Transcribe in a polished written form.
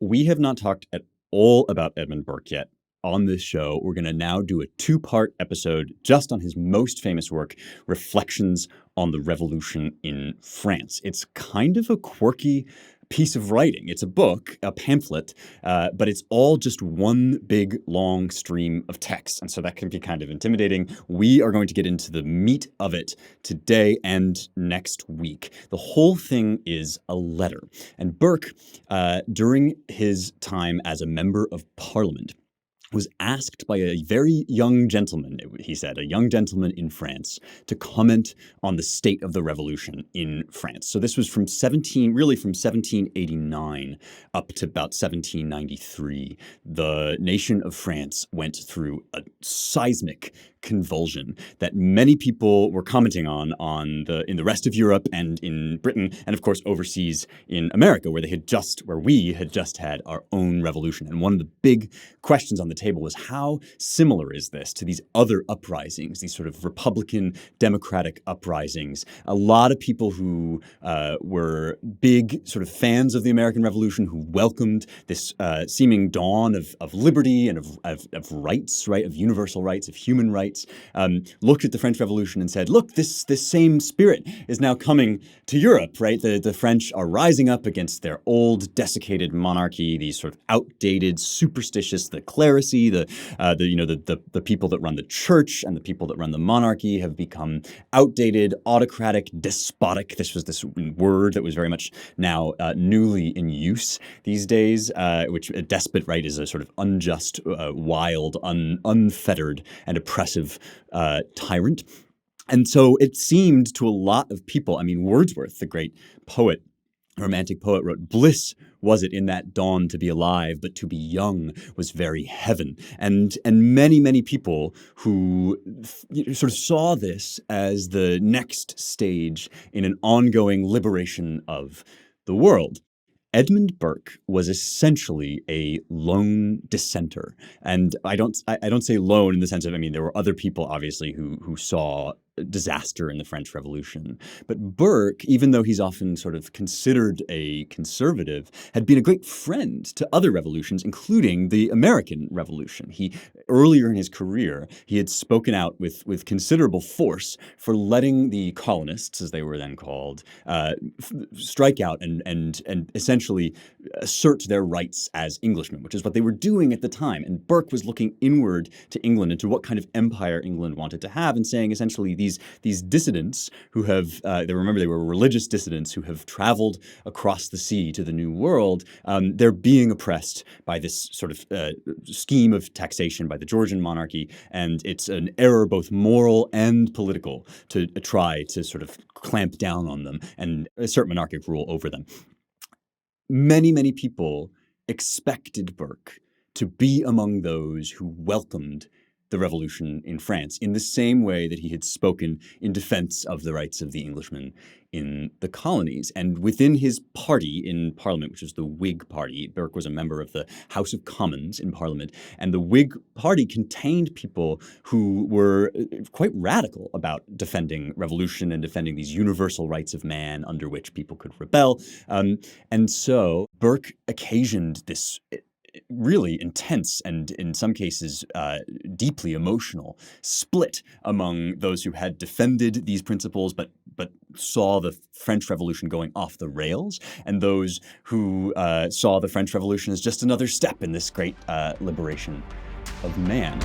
we have not talked at all about Edmund Burke yet on this show. We're going to now do a two-part episode just on his most famous work, Reflections on the Revolution in France. It's kind of a quirky piece of writing. It's a book, a pamphlet, but it's all just one big, long stream of text. And so that can be kind of intimidating. We are going to get into the meat of it today and next week. The whole thing is a letter. And Burke, during his time as a member of Parliament, was asked by a very young gentleman, he said, a young gentleman in France, to comment on the state of the revolution in France. So this was from 1789 up to about 1793. The nation of France went through a seismic convulsion that many people were commenting on in the rest of Europe and in Britain, and of course overseas in America, where we had just had our own revolution. And one of the big questions on the table was, how similar is this to these other uprisings, these sort of Republican democratic uprisings? A lot of people who were big sort of fans of the American Revolution, who welcomed this seeming dawn of liberty and of rights, right, of universal rights, of human rights, looked at the French Revolution and said, look, this same spirit is now coming to Europe, right? The French are rising up against their old desiccated monarchy, these sort of outdated, superstitious, the clerisy, the people that run the church and the people that run the monarchy have become outdated, autocratic, despotic. This was this word that was very much now newly in use these days, which a despot, right, is a sort of unjust, wild, unfettered, and oppressive tyrant. And so it seemed to a lot of people, I mean, Wordsworth, the great poet, romantic poet, wrote, "Bliss was it in that dawn to be alive, but to be young was very heaven." And many, many people who sort of saw this as the next stage in an ongoing liberation of the world. Edmund Burke was essentially a lone dissenter. And I don't say lone in the sense of, I mean, there were other people, obviously, who saw disaster in the French Revolution. But Burke, even though he's often sort of considered a conservative, had been a great friend to other revolutions, including the American Revolution. Earlier in his career, he had spoken out with considerable force for letting the colonists, as they were then called, strike out and essentially assert their rights as Englishmen, which is what they were doing at the time. And Burke was looking inward to England and to what kind of empire England wanted to have, and saying essentially these dissidents who have, they were religious dissidents who have traveled across the sea to the New World. They're being oppressed by this sort of scheme of taxation by the Georgian monarchy, and it's an error both moral and political to try to sort of clamp down on them and assert monarchic rule over them. Many, many people expected Burke to be among those who welcomed the revolution in France in the same way that he had spoken in defense of the rights of the Englishmen in the colonies. And within his party in Parliament, which was the Whig Party, Burke was a member of the House of Commons in Parliament, and the Whig Party contained people who were quite radical about defending revolution and defending these universal rights of man under which people could rebel. And so Burke occasioned this really intense and in some cases deeply emotional split among those who had defended these principles but saw the French Revolution going off the rails, and those who saw the French Revolution as just another step in this great liberation of man.